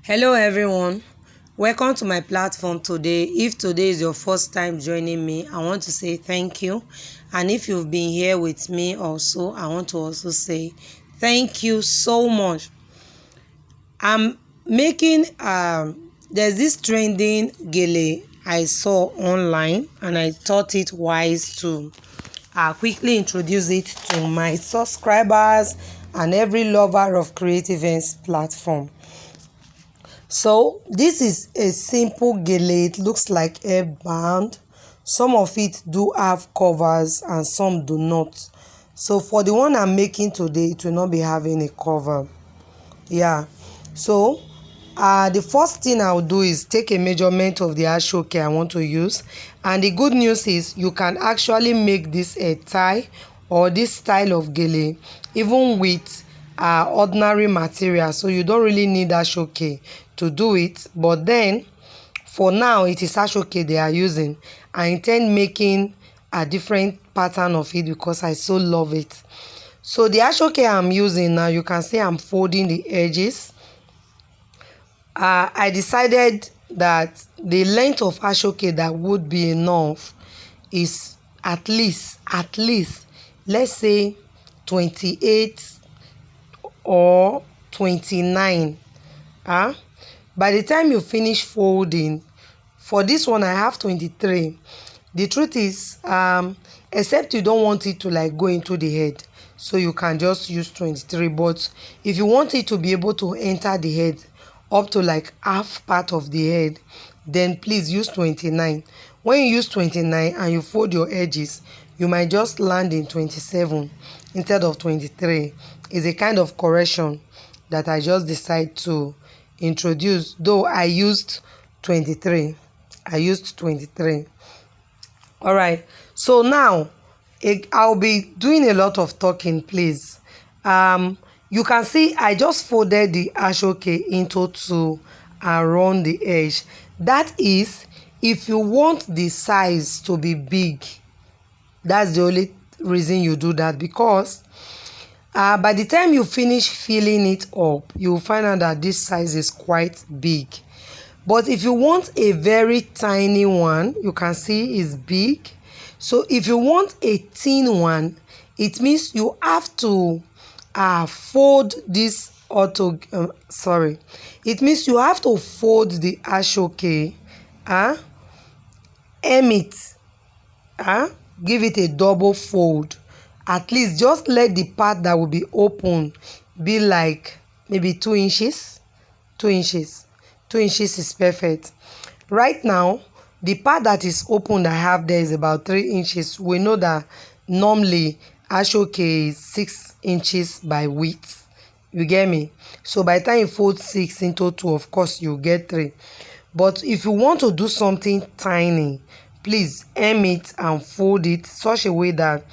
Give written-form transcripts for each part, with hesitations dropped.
Hello everyone, welcome to my platform today. If today is your first time joining me, I want to say thank you. And if you've been here with me also, I want to also say thank you so much. I'm making there's this trending gele I saw online, and I thought it wise to quickly introduce it to my subscribers and every lover of creative ends platform. So this is a simple gele. It looks like a band. Some of it do have covers and some do not. So for the one I'm making today, it will not be having a cover. Yeah. So the first thing I'll do is take a measurement of the ashoke I want to use. And the good news is you can actually make this a tie or this style of gele even with ordinary material, so you don't really need ashoke to do it. But then for now it is ashoke they are using. I intend making a different pattern of it because I so love it. So the ashoke I'm using now, you can see I'm folding the edges. I decided that the length of ashoke that would be enough is at least let's say 28 or 29. By the time you finish folding, for this one I have 23. The truth is except you don't want it to like go into the head, so you can just use 23. But if you want it to be able to enter the head up to like half part of the head, then please use 29. When you use 29 and you fold your edges, you might just land in 27 instead of 23. It's a kind of correction that I just decided to introduce, though I used 23. All right, so now I'll be doing a lot of talking, please. You can see I just folded the ashoke into two around the edge. That is, if you want the size to be big, that's the only reason you do that, because by the time you finish filling it up, you'll find out that this size is quite big. But if you want a very tiny one, you can see it's big. So if you want a thin one, it means you have to fold this it means you have to fold the ashoke, hem it, give it a double fold. At least just let the part that will be open be like maybe 2 inches. 2 inches is perfect. Right now the part that is open I have there is about 3 inches. We know that normally ashoke is 6 inches by width. You get me? So by the time you fold 6 into 2, of course you get 3. But if you want to do something tiny, please hem it and fold it such a way that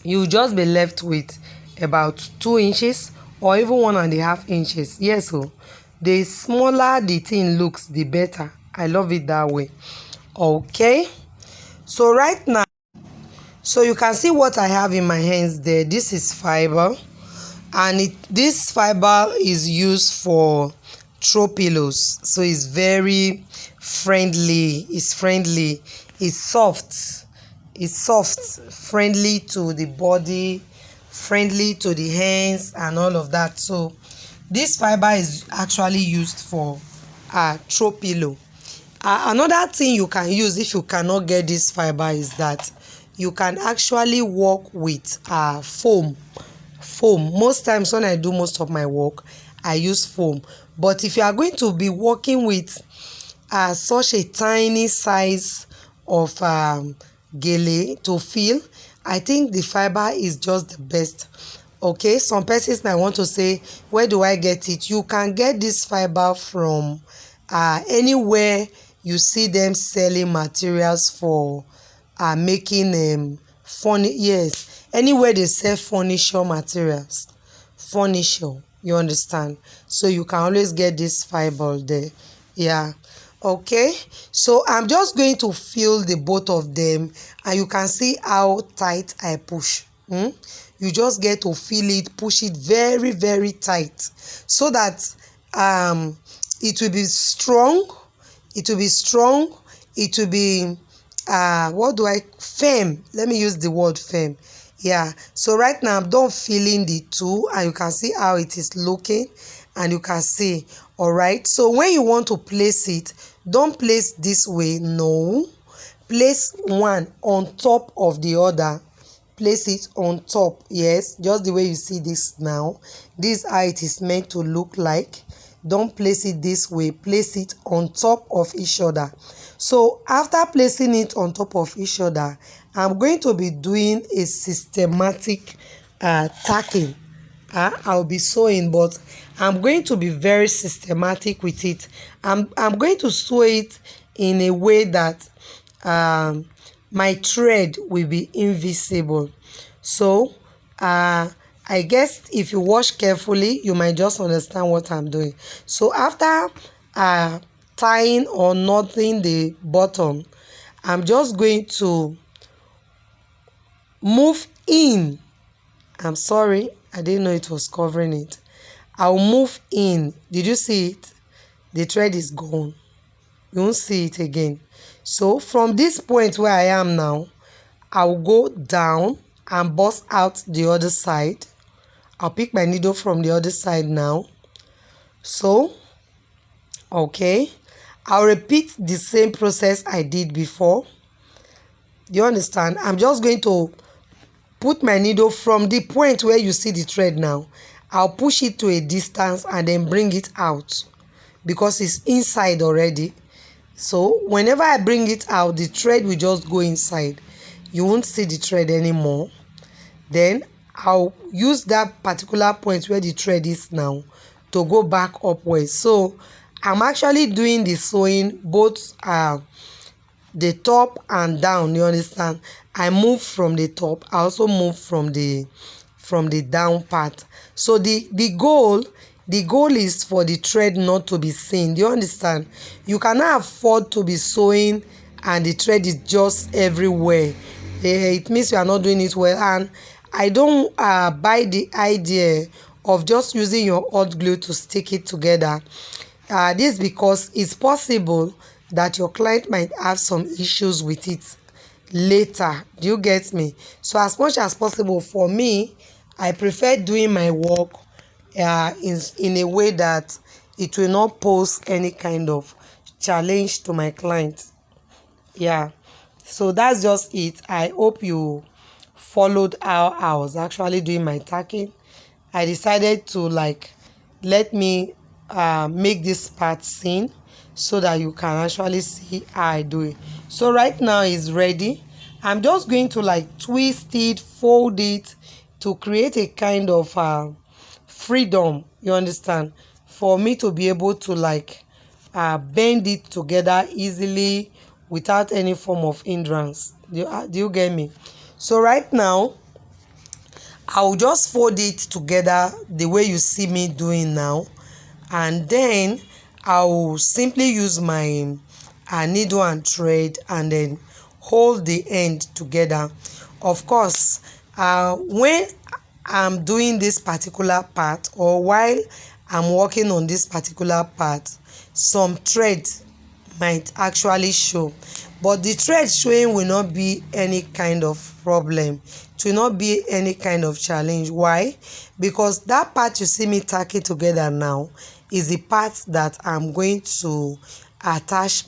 you just be left with about 2 inches or even 1.5 inches. Yes, so the smaller the thing looks, the better. I love it that way. Okay, so right now, so you can see what I have in my hands there. This is fiber, and this fiber is used for throw pillows. So it's very friendly. It's soft. Friendly to the body, friendly to the hands and all of that. So this fiber is actually used for throw pillow. Another thing you can use if you cannot get this fiber is that you can actually work with foam. Most times when I do most of my work, I use foam. But if you are going to be working with such a tiny size of gele to fill, I think the fiber is just the best. Okay, some persons might want to say, where do I get it? You can get this fiber from anywhere you see them selling materials for making anywhere they sell furniture materials, you understand? So you can always get this fiber there. Yeah. Okay, so I'm just going to fill the both of them, and you can see how tight I push. You just get to feel it, push it very tight, so that it will be strong, it will be strong, it will be firm. Let me use the word firm. Yeah, so right now I'm done filling the two, and you can see how it is looking, and you can see. All right, so when you want to place it, don't place this way. No, place one on top of the other. Place it on top. Yes, just the way you see this now. This is how it is meant to look like. Don't place it this way. Place it on top of each other. So after placing it on top of each other, I'm going to be doing a systematic tacking. I'll be sewing, but I'm going to be very systematic with it. I'm going to sew it in a way that my thread will be invisible. So I guess if you watch carefully, you might just understand what I'm doing. So after tying or knotting the bottom, I'm just going to move in. I'm sorry, I didn't know it was covering it. I'll move in. Did you see it? The thread is gone. You won't see it again. So from this point where I am now, I'll go down and bust out the other side. I'll pick my needle from the other side now. So, okay. I'll repeat the same process I did before. Do you understand? I'm just going to put my needle from the point where you see the thread now. I'll push it to a distance and then bring it out because it's inside already. So whenever I bring it out, the thread will just go inside. You won't see the thread anymore. Then I'll use that particular point where the thread is now to go back upwards. So I'm actually doing the sewing both the top and down. You understand? I move from the top. I also move from the down part. So the goal is for the thread not to be seen. Do you understand? You cannot afford to be sewing and the thread is just everywhere. It means you are not doing it well. And I don't buy the idea of just using your hot glue to stick it together. This because it's possible that your client might have some issues with it later. Do you get me? So as much as possible for me, I prefer doing my work in a way that it will not pose any kind of challenge to my client. Yeah, so that's just it. I hope you followed how I was actually doing my tacking. I decided to let me make this part seen so that you can actually see how I do it. So right now it's ready. I'm just going to twist it, fold it to create a kind of freedom, you understand, for me to be able to bend it together easily without any form of hindrance. Do you get me? So right now I'll just fold it together the way you see me doing now, and then I'll simply use my needle and thread and then hold the end together. Of course, when I'm doing this particular part or while I'm working on this particular part, some thread might actually show, but the thread showing will not be any kind of problem. It will not be any kind of challenge. Why? Because that part you see me tacking together now is the part that I'm going to attach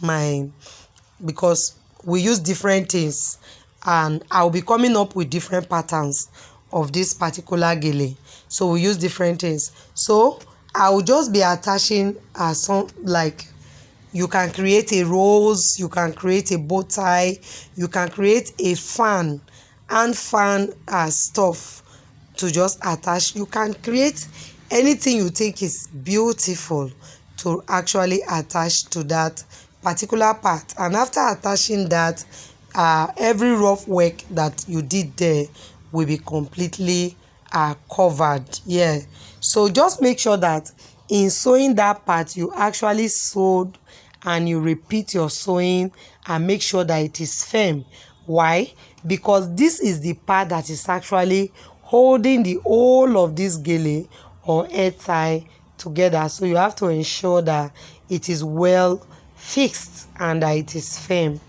because we use different things and I'll be coming up with different patterns of this particular gele. So we use different things. So I'll just be attaching some you can create a rose, you can create a bow tie, you can create a fan and fan stuff to just attach. You can create anything you think is beautiful to actually attach to that particular part. And after attaching that, every rough work that you did there will be completely covered. Yeah, so just make sure that in sewing that part you actually sewed and you repeat your sewing and make sure that it is firm. Why? Because this is the part that is actually holding the whole of this gele or hair tie together, so you have to ensure that it is well fixed and that it is firm.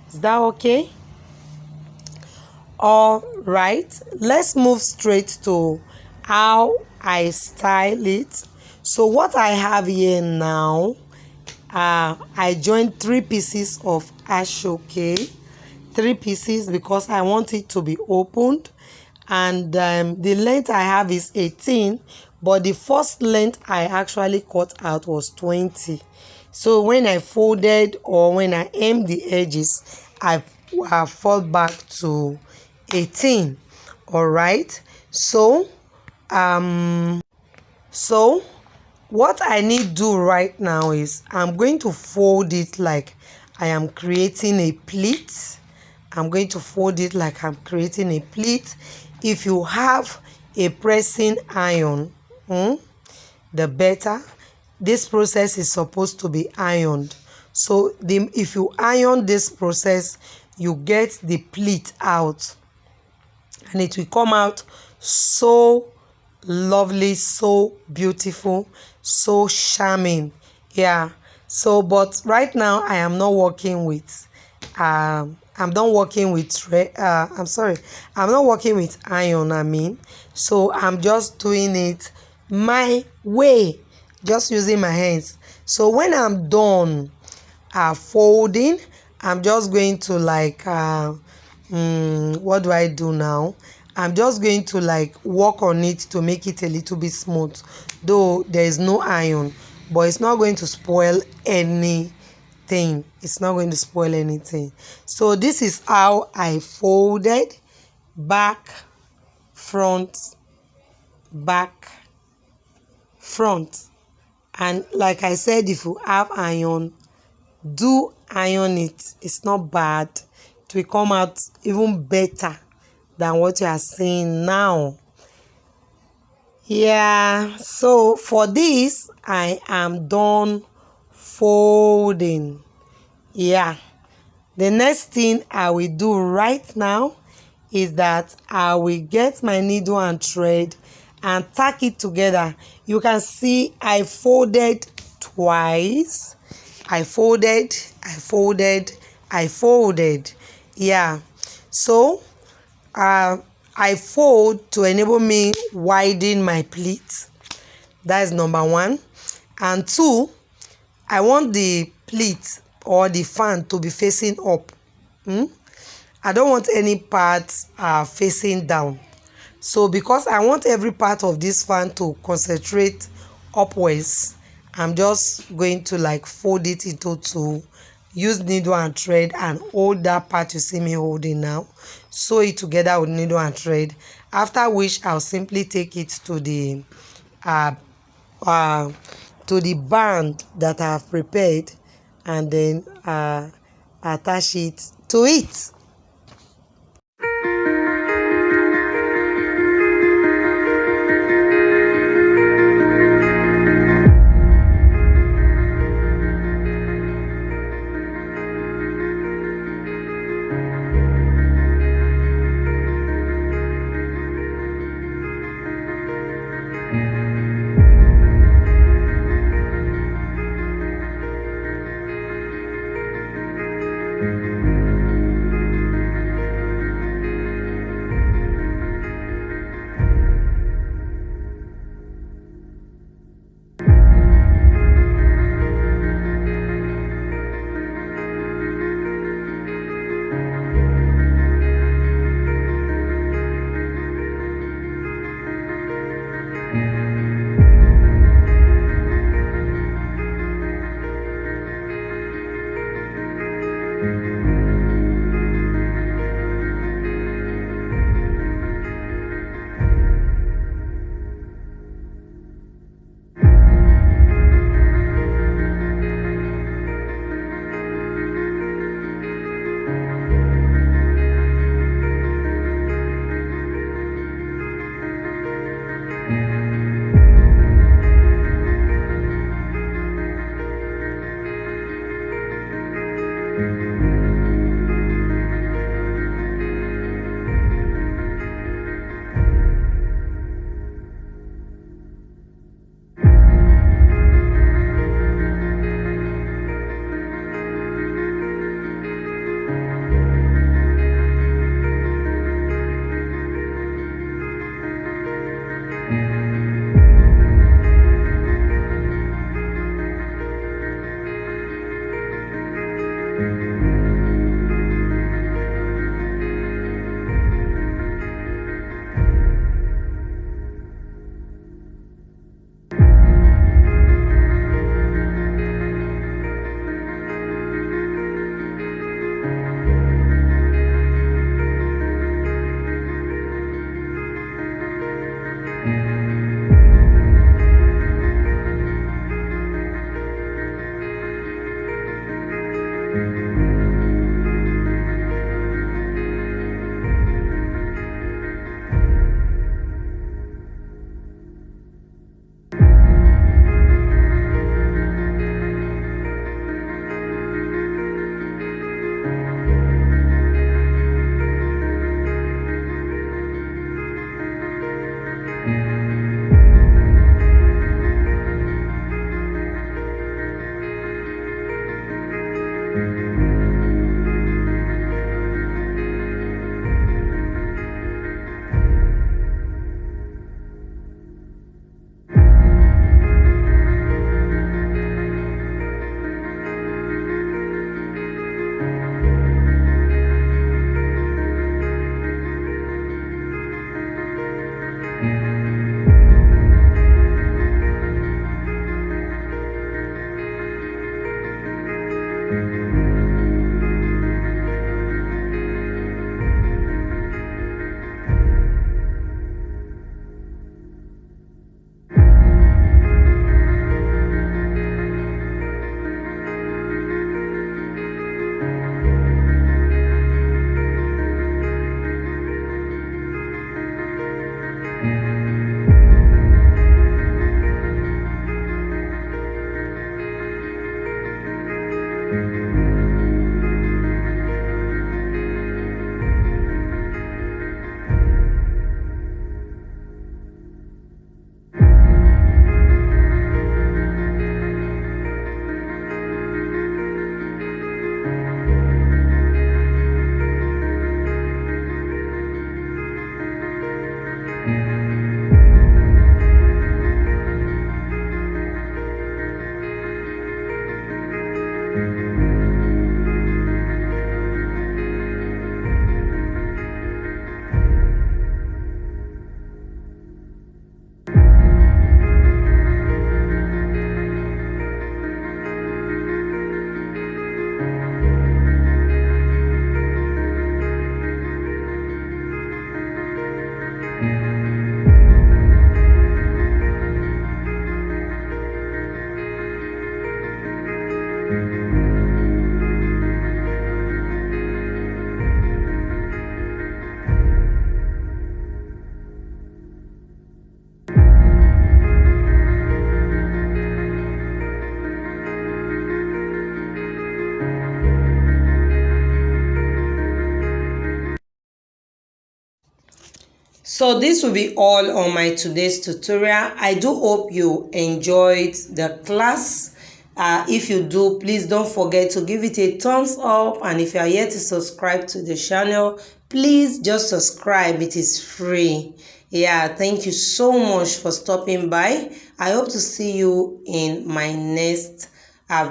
Is that okay? All right, let's move straight to how I style it. So what I have here now, I joined 3 pieces of ashoke, 3 pieces because I want it to be opened, and the length I have is 18, but the first length I actually cut out was 20. So when I folded or when I aimed the edges, I fall back to 18. All right, so so what I need do right now is I'm going to fold it like I am creating a pleat. I'm going to fold it like I'm creating a pleat. If you have a pressing iron, the better. This process is supposed to be ironed. So if you iron this process, you get the pleat out, and it will come out so lovely, so beautiful, so charming. Yeah. So but right now I am not working with I'm not working with I'm not working with iron, so I'm just doing it my way, just using my hands. So when I'm done folding, I'm just going to like what do I do now? I'm just going to like work on it to make it a little bit smooth, though there is no iron, but it's not going to spoil anything. It's not going to spoil anything. So this is how I folded: back, front, back, front. And like I said, if you have iron, do iron it. It's not bad. It will come out even better than what you are seeing now. Yeah, so for this I am done folding. Yeah, the next thing I will do right now is that I will get my needle and thread and tack it together. You can see I folded twice. I folded, I folded. Yeah, so I fold to enable me widen my pleat. That is number 1. And 2, I want the pleat or the fan to be facing up. I don't want any parts facing down. So because I want every part of this fan to concentrate upwards, I'm just going to like fold it into 2, use needle and thread and hold that part you see me holding now, sew it together with needle and thread, after which I'll simply take it to the band that I have prepared, and then attach it to it. So this will be all on my today's tutorial. I do hope you enjoyed the class. If you do, please don't forget to give it a thumbs up, and if you are yet to subscribe to the channel, please just subscribe. It is free. Yeah, thank you so much for stopping by. I hope to see you in my next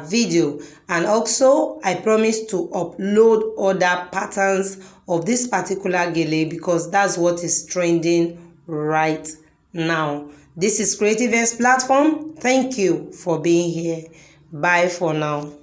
video, and also I promise to upload other patterns of this particular gele because that's what is trending right now. This is Creative X Platform. Thank you for being here. Bye for now.